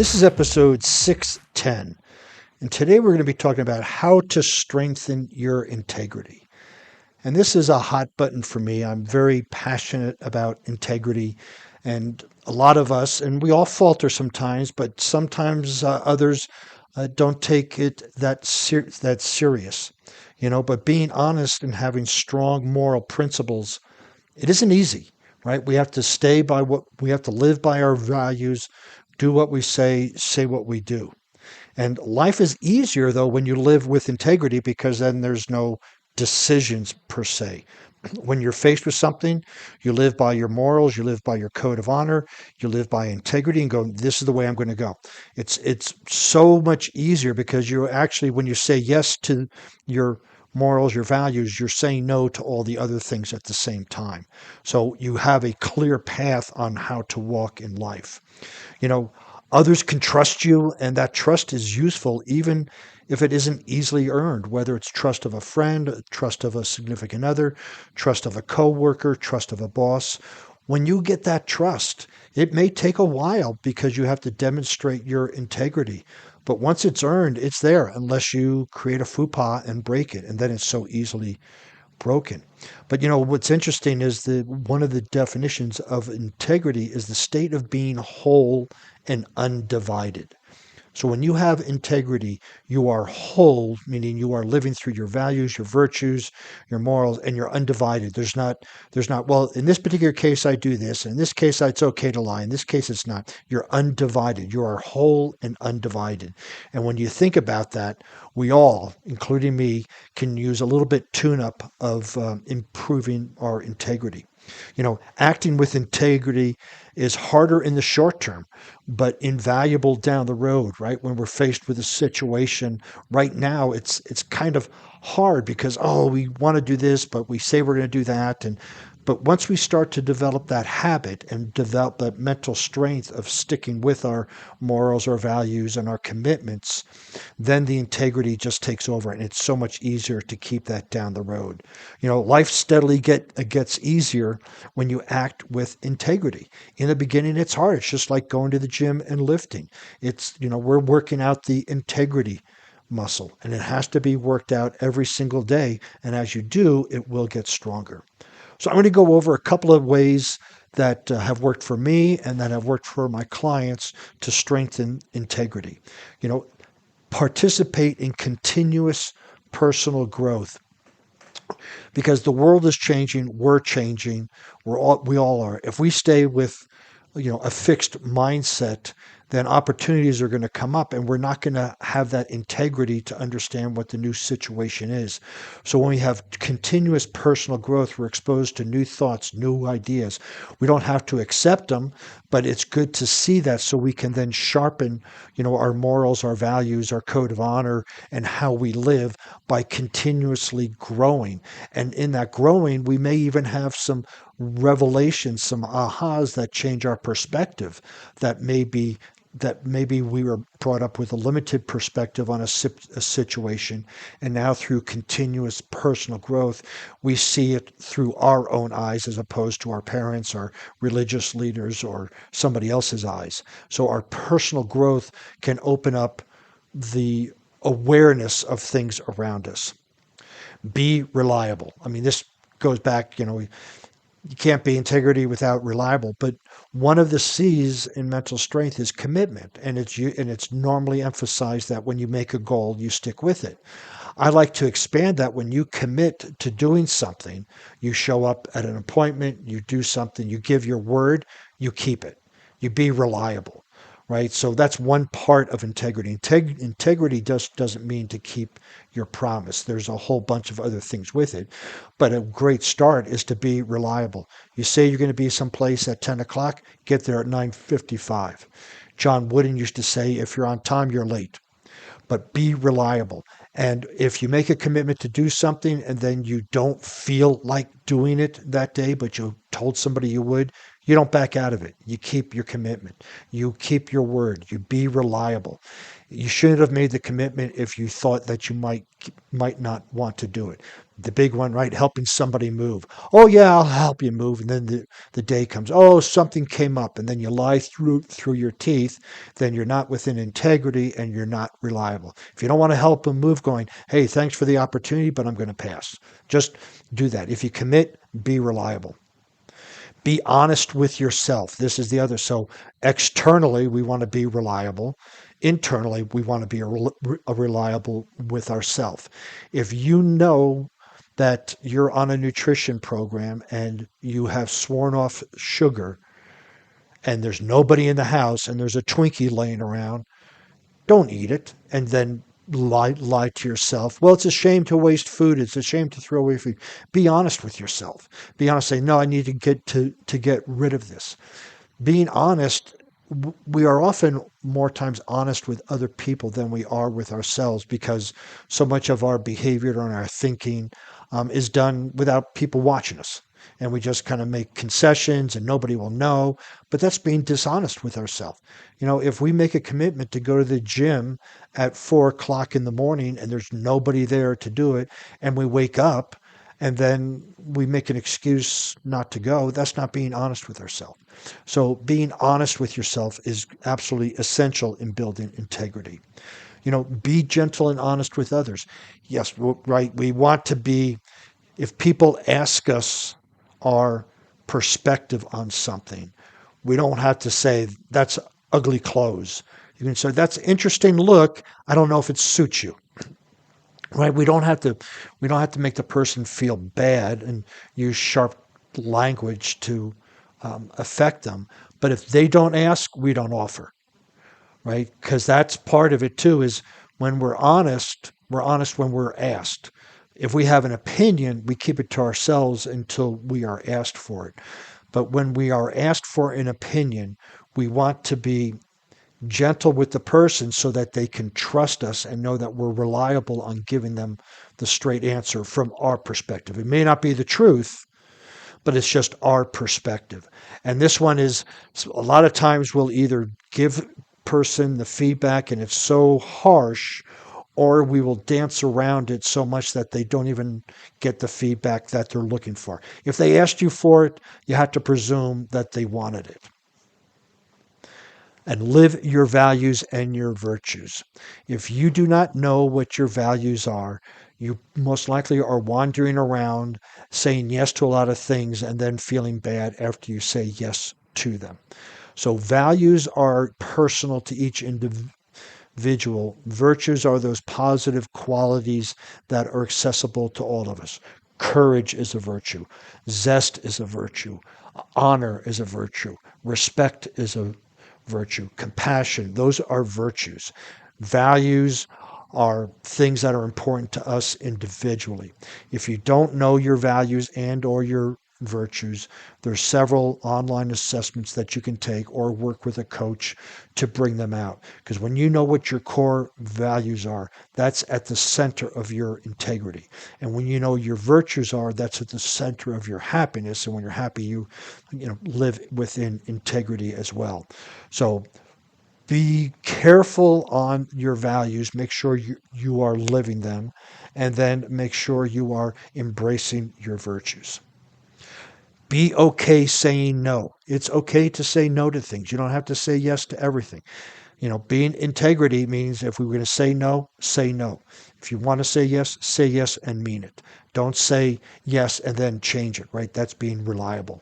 This is episode 610, and today we're going to be talking about how to strengthen your integrity. And this is a hot button for me. I'm very passionate about integrity, and a lot of us, and we all falter sometimes, but sometimes others don't take it that serious. But being honest and having strong moral principles, it isn't easy, right? We have to stay by what we have to live by our values, do what we say what we do. And life is easier though when you live with integrity because then there's no decisions per se. When you're faced with something, you live by your morals, you live by your code of honor, you live by integrity and go, this is the way I'm going to go. It's so much easier because you actually, when you say yes to your morals, your values, you're saying no to all the other things at the same time. So you have a clear path on how to walk in life. You know, others can trust you, and that trust is useful even if it isn't easily earned, whether it's trust of a friend, trust of a significant other, trust of a coworker, trust of a boss. When you get that trust, it may take a while because you have to demonstrate your integrity. But once it's earned, it's there unless you create a faux pas and break it, and then it's so easily broken. But what's interesting is that one of the definitions of integrity is the state of being whole and undivided. So when you have integrity, you are whole, meaning you are living through your values, your virtues, your morals, and you're undivided. There's not, well, in this particular case, I do this. In this case, it's okay to lie. In this case, it's not. You're undivided. You are whole and undivided. And when you think about that, we all, including me, can use a little bit tune-up of improving our integrity. Acting with integrity is harder in the short term, but invaluable down the road, right? When we're faced with a situation right now, it's kind of hard because, oh, we want to do this, but we say we're going to do that. But once we start to develop that habit and develop that mental strength of sticking with our morals, our values, and our commitments, then the integrity just takes over, and it's so much easier to keep that down the road. Life steadily gets easier when you act with integrity. In the beginning, it's hard. It's just like going to the gym and lifting. We're working out the integrity muscle, and it has to be worked out every single day. And as you do, it will get stronger. So I'm going to go over a couple of ways that have worked for me and that have worked for my clients to strengthen integrity. You know, Participate in continuous personal growth because the world is changing, we're changing, we all are. If we stay with a fixed mindset, then opportunities are going to come up and we're not going to have that integrity to understand what the new situation is. So when we have continuous personal growth, we're exposed to new thoughts, new ideas. We don't have to accept them, but it's good to see that so we can then sharpen, our morals, our values, our code of honor, and how we live by continuously growing. And in that growing, we may even have some revelations, some ahas that change our perspective, that maybe we were brought up with a limited perspective on a situation, and now through continuous personal growth, we see it through our own eyes as opposed to our parents, our religious leaders, or somebody else's eyes. So our personal growth can open up the awareness of things around us. Be reliable. I mean, this goes back, you can't be integrity without reliable. But one of the C's in mental strength is commitment, and it's normally emphasized that when you make a goal, you stick with it. I like to expand that when you commit to doing something, you show up at an appointment, you do something, you give your word, you keep it. You be reliable, right? So that's one part of integrity. Integrity just doesn't mean to keep your promise. There's a whole bunch of other things with it. But a great start is to be reliable. You say you're going to be someplace at 10 o'clock, get there at 9:55. John Wooden used to say, if you're on time, you're late. But be reliable. And if you make a commitment to do something and then you don't feel like doing it that day, but you told somebody you would, you don't back out of it. You keep your commitment. You keep your word. You be reliable. You shouldn't have made the commitment if you thought that you might not want to do it. The big one, right? Helping somebody move. Oh yeah, I'll help you move. And then the day comes. Oh, something came up, and then you lie through your teeth. Then you're not within integrity and you're not reliable. If you don't want to help them move, going, hey, thanks for the opportunity, but I'm going to pass. Just do that. If you commit, be reliable. Be honest with yourself. This is the other. So externally, we want to be reliable. Internally, we want to be a reliable with ourselves. If you know that you're on a nutrition program and you have sworn off sugar and there's nobody in the house and there's a Twinkie laying around, don't eat it and then lie to yourself. Well, it's a shame to waste food. It's a shame to throw away food. Be honest with yourself. Be honest. Say, no, I need to get rid of this. Being honest, we are often more times honest with other people than we are with ourselves because so much of our behavior and our thinking is done without people watching us. And we just kind of make concessions and nobody will know. But that's being dishonest with ourselves. If we make a commitment to go to the gym at 4 o'clock in the morning and there's nobody there to do it, and we wake up and then we make an excuse not to go, that's not being honest with ourselves. So being honest with yourself is absolutely essential in building integrity. Be gentle and honest with others. Yes, right. We want to be, if people ask us our perspective on something, we don't have to say, that's ugly clothes. You can say, that's an interesting look. I don't know if it suits you. Right? We don't have to make the person feel bad and use sharp language to affect them. But if they don't ask, we don't offer, right? Because that's part of it too. Is when we're honest when we're asked. If we have an opinion, we keep it to ourselves until we are asked for it. But when we are asked for an opinion, we want to be gentle with the person so that they can trust us and know that we're reliable on giving them the straight answer from our perspective. It may not be the truth, but it's just our perspective. And this one is, a lot of times we'll either give person the feedback and it's so harsh, or we will dance around it so much that they don't even get the feedback that they're looking for. If they asked you for it, you have to presume that they wanted it. And live your values and your virtues. If you do not know what your values are, you most likely are wandering around saying yes to a lot of things and then feeling bad after you say yes to them. So values are personal to each individual. Virtues are those positive qualities that are accessible to all of us. Courage is a virtue. Zest is a virtue. Honor is a virtue. Respect is a virtue. Compassion, those are virtues. Values are things that are important to us individually. If you don't know your values and or your virtues, there's several online assessments that you can take or work with a coach to bring them out. Because when you know what your core values are, that's at the center of your integrity. And when you know your virtues are, that's at the center of your happiness. And when you're happy, you live within integrity as well. So be careful on your values. Make sure you are living them, and then make sure you are embracing your virtues. Be okay saying no. It's okay to say no to things. You don't have to say yes to everything. Being integrity means if we were going to say no, say no. If you want to say yes and mean it. Don't say yes and then change it, right? That's being reliable.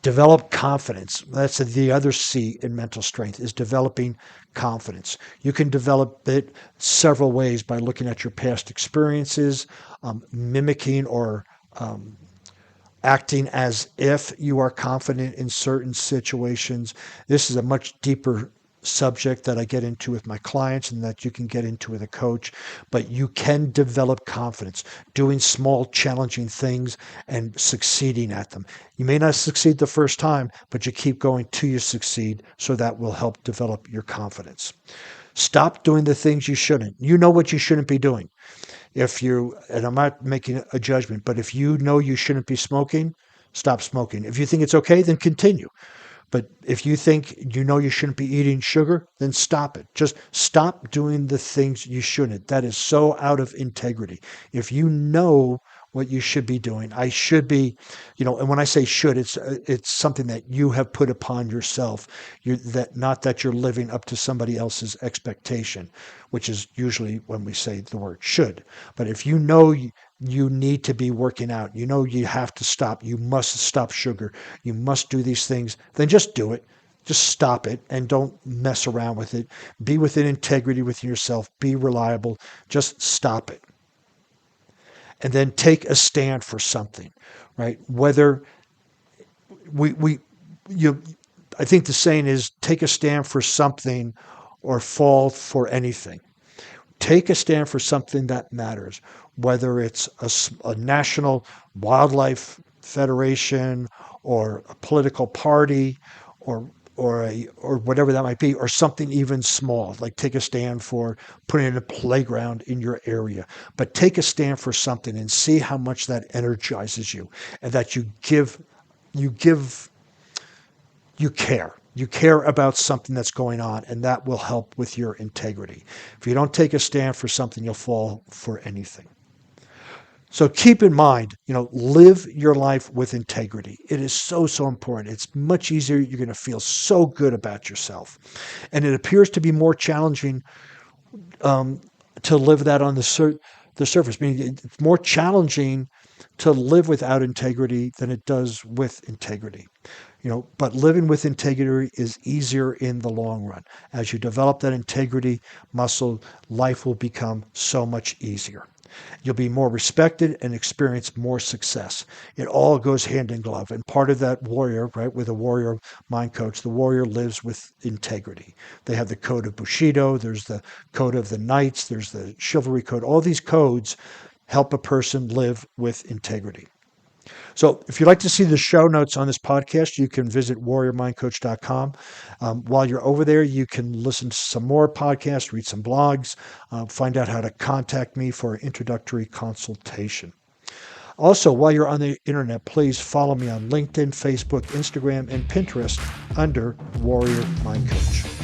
Develop confidence. That's the other C in mental strength, is developing confidence. You can develop it several ways by looking at your past experiences, mimicking or acting as if you are confident in certain situations. This is a much deeper subject that I get into with my clients and that you can get into with a coach, but you can develop confidence doing small challenging things and succeeding at them. You may not succeed the first time, but you keep going till you succeed, so that will help develop your confidence. Stop doing the things you shouldn't. You know what you shouldn't be doing. And I'm not making a judgment, but if you know you shouldn't be smoking, stop smoking. If you think it's okay, then continue. But if you think you shouldn't be eating sugar, then stop it. Just stop doing the things you shouldn't. That is so out of integrity. If you know what you should be doing, I should be, and when I say should, it's something that you have put upon yourself. That not that you're living up to somebody else's expectation, which is usually when we say the word should. But if you know you need to be working out, you have to stop, you must stop sugar, you must do these things, then just do it. Just stop it and don't mess around with it. Be within integrity with yourself. Be reliable. Just stop it. And then take a stand for something, right? Whether we you I think the saying is take a stand for something or fall for anything. Take a stand for something that matters, whether it's a national wildlife federation or a political party or or whatever that might be, or something even small, like take a stand for putting in a playground in your area. But take a stand for something and see how much that energizes you, and that you give you care. You care about something that's going on, and that will help with your integrity. If you don't take a stand for something, you'll fall for anything. So keep in mind, live your life with integrity. It is so, so important. It's much easier. You're going to feel so good about yourself. And it appears to be more challenging to live that on the surface. Meaning it's more challenging to live without integrity than it does with integrity. But living with integrity is easier in the long run. As you develop that integrity muscle, life will become so much easier. You'll be more respected and experience more success. It all goes hand in glove. And part of that warrior, right, with a warrior mind coach, the warrior lives with integrity. They have the code of Bushido, there's the code of the knights, there's the chivalry code. All these codes help a person live with integrity. So if you'd like to see the show notes on this podcast, you can visit warriormindcoach.com. While you're over there, you can listen to some more podcasts, read some blogs, find out how to contact me for an introductory consultation. Also, while you're on the internet, please follow me on LinkedIn, Facebook, Instagram, and Pinterest under Warrior Mind Coach.